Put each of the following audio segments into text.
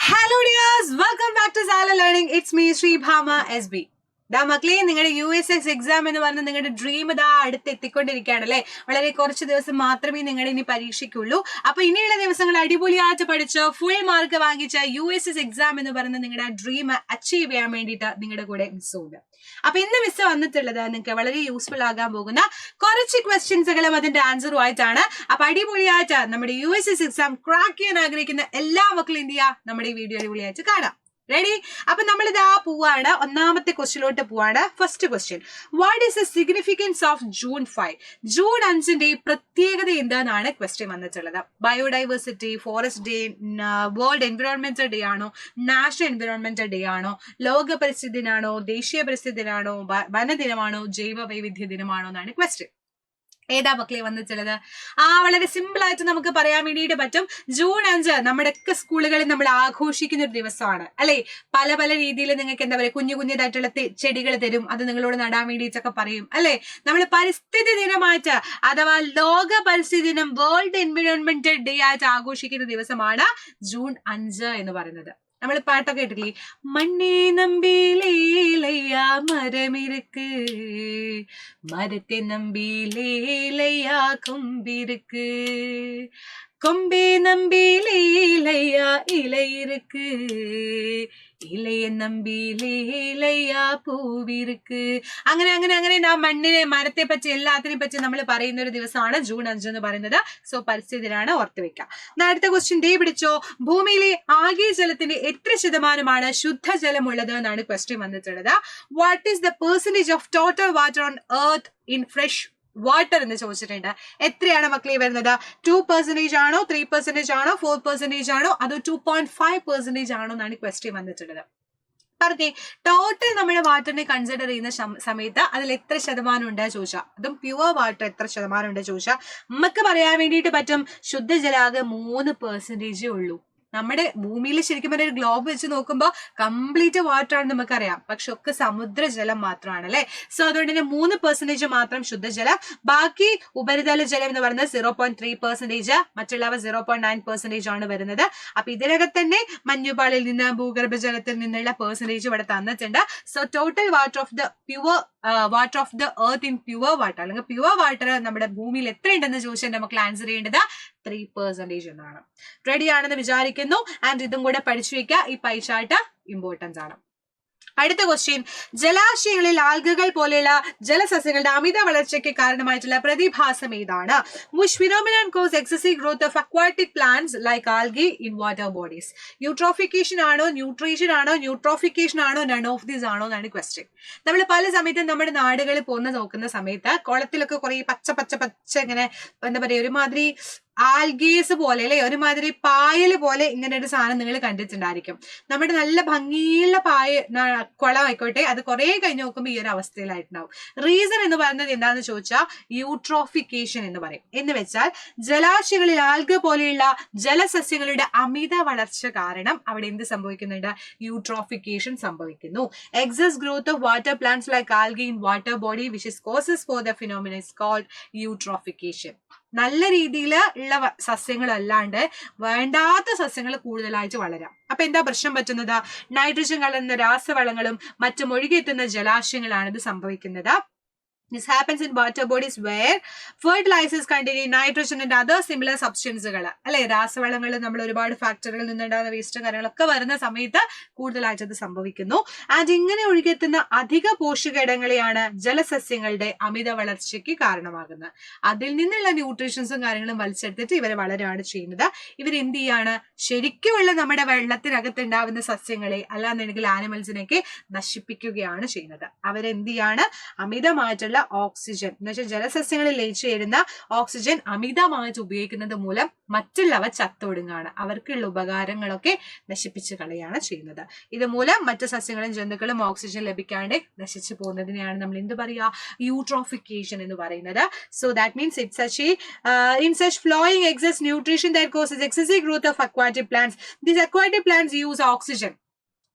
Hello dears, welcome back to Zala Learning. It's me Sri Bhama SB. മക്കളെ നിങ്ങളുടെ USS exam എന്ന് പറഞ്ഞ നിങ്ങളുടെ ഡ്രീം ഇതാ അടുത്തെത്തിക്കൊണ്ടിരിക്കുകയാണ് അല്ലെ. വളരെ കുറച്ച് ദിവസം മാത്രമേ നിങ്ങളുടെ ഇനി പരീക്ഷയ്ക്കുള്ളൂ. അപ്പൊ ഇനിയുള്ള ദിവസങ്ങൾ അടിപൊളിയായിട്ട് പഠിച്ച് ഫുൾ മാർക്ക് വാങ്ങിച്ച USS എക്സാം എന്ന് പറയുന്ന നിങ്ങളുടെ ഡ്രീം അച്ചീവ് ചെയ്യാൻ വേണ്ടിയിട്ട് നിങ്ങളുടെ കൂടെ മിസ് ഉണ്ട്. അപ്പൊ ഇന്ന് മിസ് വന്നിട്ടുള്ളത് നിങ്ങൾക്ക് വളരെ യൂസ്ഫുൾ ആകാൻ പോകുന്ന കുറച്ച് ക്വസ്റ്റ്യൻസുകളും അതിന്റെ ആൻസറും ആയിട്ടാണ്. അപ്പൊ അടിപൊളിയായിട്ട് നമ്മുടെ USS എക്സാം ക്രാക്ക് ചെയ്യാൻ ആഗ്രഹിക്കുന്ന എല്ലാ മക്കളും എന്ത് ചെയ്യുക, നമ്മുടെ ഈ വീഡിയോ അടിപൊളിയായിട്ട് കാണാം. റെഡി? അപ്പൊ നമ്മളിതാ പോവാണ്, ഒന്നാമത്തെ ക്വസ്റ്റ്യനിലോട്ട് പോവാണ്. First question, what is the significance of June 5? June 5ന്റെ പ്രത്യേകത എന്താണെന്നാണ് ക്വസ്റ്റ്യൻ വന്നിട്ടുള്ളത്. Biodiversity, forest day, world environmental day ആണോ, നാഷണൽ എൻവിറോൺമെന്റൽ ഡേ ആണോ, ലോക പരിസ്ഥിതി ദിനാണോ, ദേശീയ പരിസ്ഥിതി ദിനാണോ, വനദിനമാണോ, ജൈവ വൈവിധ്യ ദിനമാണോ എന്നാണ് ക്വസ്റ്റ്യൻ. ഏതാ മക്കളെ വന്നിട്ടുള്ളത്? വളരെ സിമ്പിൾ ആയിട്ട് നമുക്ക് പറയാൻ വേണ്ടിയിട്ട് പറ്റും. ജൂൺ 5 നമ്മുടെയൊക്കെ സ്കൂളുകളിൽ നമ്മൾ ആഘോഷിക്കുന്ന ഒരു ദിവസമാണ് അല്ലെ. പല പല രീതിയിൽ നിങ്ങൾക്ക് എന്താ പറയുക, കുഞ്ഞു കുഞ്ഞതായിട്ടുള്ള ചെടികൾ തരും, അത് നിങ്ങളോട് നടാൻ വേണ്ടിയിട്ടൊക്കെ പറയും അല്ലെ. നമ്മൾ പരിസ്ഥിതി ദിനമായിട്ട് അഥവാ ലോക പരിസ്ഥിതി ദിനം, വേൾഡ് എൻവിറോൺമെന്റൽ ഡേ ആയിട്ട് ആഘോഷിക്കുന്ന ദിവസമാണ് ജൂൺ 5 എന്ന് പറയുന്നത്. നമ്മൾ പാട്ടൊക്കെ കേട്ടില്ലേ, മണ്ണേ നമ്പിലേലയ്യ മരമിருக்கு, മരത്തെ നമ്പിലേലയ്യ കൊമ്പിருக்கு, കൊമ്പേ നമ്പിലേലയ്യ ഇലയിருக்கு, ഇലയെ നമ്പിലേലയ്യ പൂവിருக்கு. അങ്ങനെ അങ്ങനെ അങ്ങനെ ആ മണ്ണിനെ, മരത്തെ പറ്റി, എല്ലാത്തിനെ പറ്റി നമ്മൾ പറയുന്ന ഒരു ദിവസമാണ് ജൂൺ 5 എന്ന് പറയുന്നത്. സോ പരിസ്ഥിതിയാണ്, ഓർത്ത് വെക്കാം. അടുത്ത ക്വസ്റ്റ്യൻ ഡേ പിടിച്ചോ. ഭൂമിയിലെ ആകെ ജലത്തിന്റെ എത്ര ശതമാനമാണ് ശുദ്ധജലം ഉള്ളത് എന്നാണ് ക്വസ്റ്റ്യൻ വന്നിട്ടുള്ളത്. What is the percentage of total water on earth in fresh water എന്ന് ചോദിച്ചിട്ടുണ്ട്. എത്രയാണ് മക്കളെ വരുന്നത്? 2% ആണോ, 3% ആണോ, 4% ആണോ, അതോ 2.5% ആണോ എന്നാണ് ക്വസ്റ്റ്യൻ വന്നിട്ടുള്ളത്. പറഞ്ഞേ, ടോട്ടൽ നമ്മുടെ വാട്ടറിനെ കൺസിഡർ ചെയ്യുന്ന സമയത്ത് അതിൽ എത്ര ശതമാനം ഉണ്ട് ചോദിച്ചാൽ, അതും പ്യുവർ വാട്ടർ എത്ര ശതമാനം ഉണ്ട് ചോദിച്ചാൽ നമുക്ക് പറയാൻ വേണ്ടിയിട്ട് പറ്റും, ശുദ്ധജലാകെ 3% ഉള്ളൂ. നമ്മുടെ ഭൂമിയിൽ ശരിക്കും പറഞ്ഞ ഒരു ഗ്ലോബ് വെച്ച് നോക്കുമ്പോൾ കംപ്ലീറ്റ് വാട്ടർ ആണ് നമുക്കറിയാം, പക്ഷെ ഒക്കെ സമുദ്രജലം മാത്രമാണ് അല്ലെ. സോ അതുകൊണ്ട് തന്നെ 3% മാത്രം ശുദ്ധജലം, ബാക്കി ഉപരിതല ജലം എന്ന് പറയുന്നത് 0.3%, മറ്റുള്ളവ 0.9% ആണ് വരുന്നത്. അപ്പൊ ഇതിനകത്ത് തന്നെ മഞ്ഞുപാളിൽ നിന്ന്, ഭൂഗർഭജലത്തിൽ നിന്നുള്ള പെർസെന്റേജ് ഇവിടെ തന്നിട്ടുണ്ട്. So total water of the pure water of the earth in pure water, അല്ലെങ്കിൽ പ്യുവർ വാട്ടർ നമ്മുടെ ഭൂമിയിൽ എത്രയുണ്ടെന്ന് ചോദിച്ചാൽ നമുക്ക് ആൻസർ ചെയ്യേണ്ടത് 3% എന്നാണ്. റെഡി ആണെന്ന് വിചാരിക്കുന്നു. ആൻഡ് ഇതും കൂടെ പഠിച്ചു വെക്കുക, ഈ പൈ ചാർട്ട് ഇമ്പോർട്ടൻസ് ആണ്. അടുത്ത ക്വസ്റ്റ്യൻ, ജലാശയങ്ങളിൽ ആൽഗകൾ പോലെയുള്ള ജലസസ്യങ്ങളുടെ അമിത വളർച്ചയ്ക്ക് കാരണമായിട്ടുള്ള പ്രതിഭാസം ഏതാണ്? Which phenomenon cause excessive growth of aquatic plants like algae in water bodies? Eutrophication ആണോ, ന്യൂട്രീഷൻ ആണോ, ന്യൂട്രോഫിക്കേഷൻ ആണോ, നൺ ഓഫ് ദീസ് ആണോ എന്നാണ് ക്വസ്റ്റ്യൻ. നമ്മൾ പല സമയത്തും നമ്മുടെ നാടുകളിൽ നോക്കുന്ന സമയത്ത് കുളത്തിലൊക്കെ കുറെ പച്ച പച്ച പച്ച ഇങ്ങനെ എന്താ പറയുക, ഒരുമാതിരി ആൽഗേസ് പോലെ അല്ലെ, ഒരുമാതിരി പായല് പോലെ ഇങ്ങനെ ഒരു സാധനം നിങ്ങൾ കണ്ടിട്ടുണ്ടായിരിക്കും. നമ്മുടെ നല്ല ഭംഗിയുള്ള കുളം ആയിക്കോട്ടെ, അത് കുറെ കഴിഞ്ഞ് നോക്കുമ്പോൾ ഈ ഒരു അവസ്ഥയിലായിട്ടുണ്ടാവും. റീസൺ എന്ന് പറയുന്നത് എന്താണെന്ന് ചോദിച്ചാൽ യൂട്രോഫിക്കേഷൻ എന്ന് പറയും. എന്ന് വെച്ചാൽ ജലാശയങ്ങളിൽ ആൽഗ പോലെയുള്ള ജലസസ്യങ്ങളുടെ അമിത വളർച്ച കാരണം അവിടെ എന്ത് സംഭവിക്കുന്നുണ്ട്? യൂട്രോഫിക്കേഷൻ സംഭവിക്കുന്നു. Excess growth of water plants like algae in water body which is causes for the phenomena is called eutrophication. നല്ല രീതിയിൽ ഉള്ള സസ്യങ്ങൾ അല്ലാണ്ട് വേണ്ടാത്ത സസ്യങ്ങൾ കൂടുതലായിട്ട് വളരാം. അപ്പൊ എന്താ പ്രശ്നം പറ്റുന്നത്? നൈട്രജൻ കലർന്ന രാസവളങ്ങളും മറ്റും ഒഴുകിയെത്തുന്ന ജലാശയങ്ങളാണ് ഇത് സംഭവിക്കുന്നത്. This happens in water bodies where fertilizers containing nitrogen and other similar substances അല്ലെ, രാസവളങ്ങൾ നമ്മൾ ഒരുപാട് ഫാക്ടറികളിൽ നിന്നുണ്ടാകുന്ന വേസ്റ്റ് കാര്യങ്ങളൊക്കെ വരുന്ന സമയത്ത് കൂടുതലായിട്ട് അത് സംഭവിക്കുന്നു. ആൻഡ് ഇങ്ങനെ ഒഴുകിയെത്തുന്ന അധിക പോഷകയിടങ്ങളെയാണ് ജലസസ്യങ്ങളുടെ അമിത വളർച്ചയ്ക്ക് കാരണമാകുന്നത്. അതിൽ നിന്നുള്ള ന്യൂട്രീഷൻസും കാര്യങ്ങളും വലിച്ചെടുത്തിട്ട് ഇവർ വളരുകയാണ് ചെയ്യുന്നത്. ഇവരെന്ത് ചെയ്യാണ്? ശരിക്കുമുള്ള നമ്മുടെ വെള്ളത്തിനകത്ത് ഉണ്ടാവുന്ന സസ്യങ്ങളെ അല്ലാന്നുണ്ടെങ്കിൽ ആനിമൽസിനെയൊക്കെ നശിപ്പിക്കുകയാണ് ചെയ്യുന്നത്. അവരെന്ത് ചെയ്യാണ്? അമിതമായിട്ടുള്ള ഓക്സിജൻ എന്ന് വെച്ചാൽ ജലസസ്യങ്ങളിൽ ലയിച്ചു ചേരുന്ന ഓക്സിജൻ അമിതമായിട്ട് ഉപയോഗിക്കുന്നത് മൂലം മറ്റുള്ളവ ചത്തൊടുങ്ങാണ്, അവർക്കുള്ള ഉപകാരങ്ങളൊക്കെ നശിപ്പിച്ച് കളയാണ് ചെയ്യുന്നത്. ഇതുമൂലം മറ്റു സസ്യങ്ങളും ജന്തുക്കളും ഓക്സിജൻ ലഭിക്കാണ്ട് നശിച്ചു പോകുന്നതിനെയാണ് നമ്മൾ എന്ത് പറയുക? യൂട്രോഫിക്കേഷൻ എന്ന് പറയുന്നത്. So that means in such flowing excess nutrition that causes excessive growth of aquatic plants. These aquatic plants use oxygen.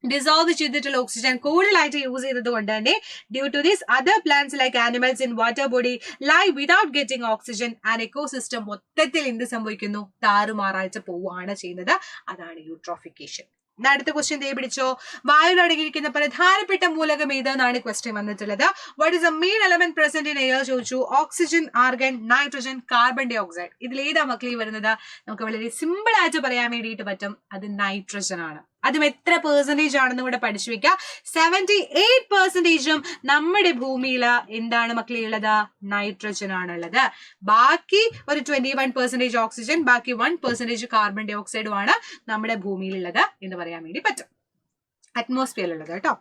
Dissolve ചെയ്തിട്ടുള്ള ഓക്സിജൻ കൂടുതലായിട്ട് യൂസ് ചെയ്തത് കൊണ്ട് തന്നെ due to this other plants like animals in water body live without getting oxygen and ecosystem മൊത്തത്തിൽ എന്ത് സംഭവിക്കുന്നു? താറുമാറായിട്ട് പോവുകയാണ് ചെയ്യുന്നത്. അതാണ് യൂട്രോഫിക്കേഷൻ. അടുത്ത ക്വസ്റ്റ്യൻ ദേ പിടിച്ചോ. വായുവിൽ അടങ്ങിയിരിക്കുന്ന പ്രധാനപ്പെട്ട മൂലകം ഏതെന്നാണ് ക്വസ്റ്റ്യൻ വന്നിട്ടുള്ളത്. What is the main element present in air ചോദിച്ചു. Oxygen, argon, nitrogen, carbon dioxide. ഇതിൽ ഏതാ മക്കളെ വരുന്നത്? നമുക്ക് വളരെ സിമ്പിൾ ആയിട്ട് പറയാൻ വേണ്ടിയിട്ട് പറ്റും, അത് നൈട്രജൻ ആണ്. അതും എത്ര പെർസെന്റേജ് ആണെന്ന് കൂടെ പഠിച്ചു വെക്കുക. 78% നമ്മുടെ ഭൂമിയിൽ എന്താണ് മക്കളെ ഉള്ളത്? നൈട്രജൻ ആണുള്ളത്. ബാക്കി ഒരു 21% ഓക്സിജൻ, ബാക്കി 1% കാർബൺ ഡൈ ഓക്സൈഡും ആണ് നമ്മുടെ ഭൂമിയിലുള്ളത് എന്ന് പറയാൻ വേണ്ടി പറ്റും, അറ്റ്മോസ്ഫിയറിലുള്ളത് കേട്ടോ.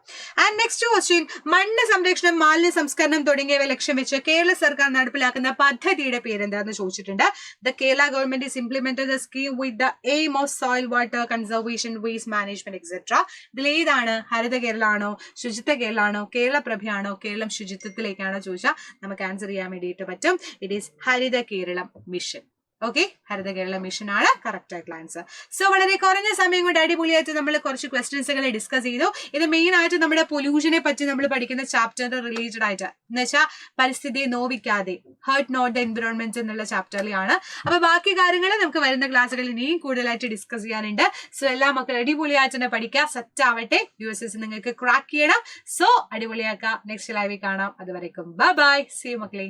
ആൻഡ് നെക്സ്റ്റ് ക്വസ്റ്റ്യൻ, മണ്ണ് സംരക്ഷണം, മാലിന്യ സംസ്കരണം തുടങ്ങിയവ ലക്ഷ്യം വെച്ച് കേരള സർക്കാർ നടപ്പിലാക്കുന്ന പദ്ധതിയുടെ പേരെന്താന്ന് ചോദിച്ചിട്ടുണ്ട്. The Kerala government is implemented the scheme with the aim of soil water conservation, waste management etcetera. ഇതിൽ ഏതാണ്? ഹരിത കേരളാണോ, ശുചിത്വ കേരളാണോ, കേരള പ്രഭയാണോ, കേരളം ശുചിത്വത്തിലേക്കാണോ ചോദിച്ചാൽ നമുക്ക് ആൻസർ ചെയ്യാൻ വേണ്ടിയിട്ട് പറ്റും. It is Haritha Keralam mission. Okay, Haritha Kerala mission ആണ് കറക്റ്റ് ആയിട്ടുള്ള ആൻസർ. സോ വളരെ കുറഞ്ഞ സമയം കൊണ്ട് അടിപൊളിയായിട്ട് നമ്മൾ കുറച്ച് ക്വസ്റ്റ്യൻസുകൾ ഡിസ്കസ് ചെയ്തു. ഇത് മെയിൻ ആയിട്ട് നമ്മുടെ പൊല്യൂഷനെ പറ്റി നമ്മൾ പഠിക്കുന്ന ചാപ്റ്ററിന്റെ റിലേറ്റഡ് ആയിട്ട്, എന്ന് വെച്ചാൽ പരിസ്ഥിതിയെ നോവിക്കാതെ, ഹേർട്ട് നോട്ട് ദ എൻവിറോൺമെന്റ് എന്നുള്ള ചാപ്റ്ററിലാണ്. അപ്പൊ ബാക്കി കാര്യങ്ങൾ നമുക്ക് വരുന്ന ക്ലാസ്സുകളിൽ ഇനിയും കൂടുതലായിട്ട് ഡിസ്കസ് ചെയ്യാനുണ്ട്. സോ എല്ലാ മക്കളും അടിപൊളിയായിട്ട് തന്നെ പഠിക്കുക, സെറ്റ് ആവട്ടെ. USS നിങ്ങൾക്ക് ക്രാക്ക് ചെയ്യണം. സോ അടിപൊളിയാക്കുക. നെക്സ്റ്റ് ലൈവിൽ കാണാം. അതുവരേക്കും ബൈ ബൈ. സീ യു മക്കളെ.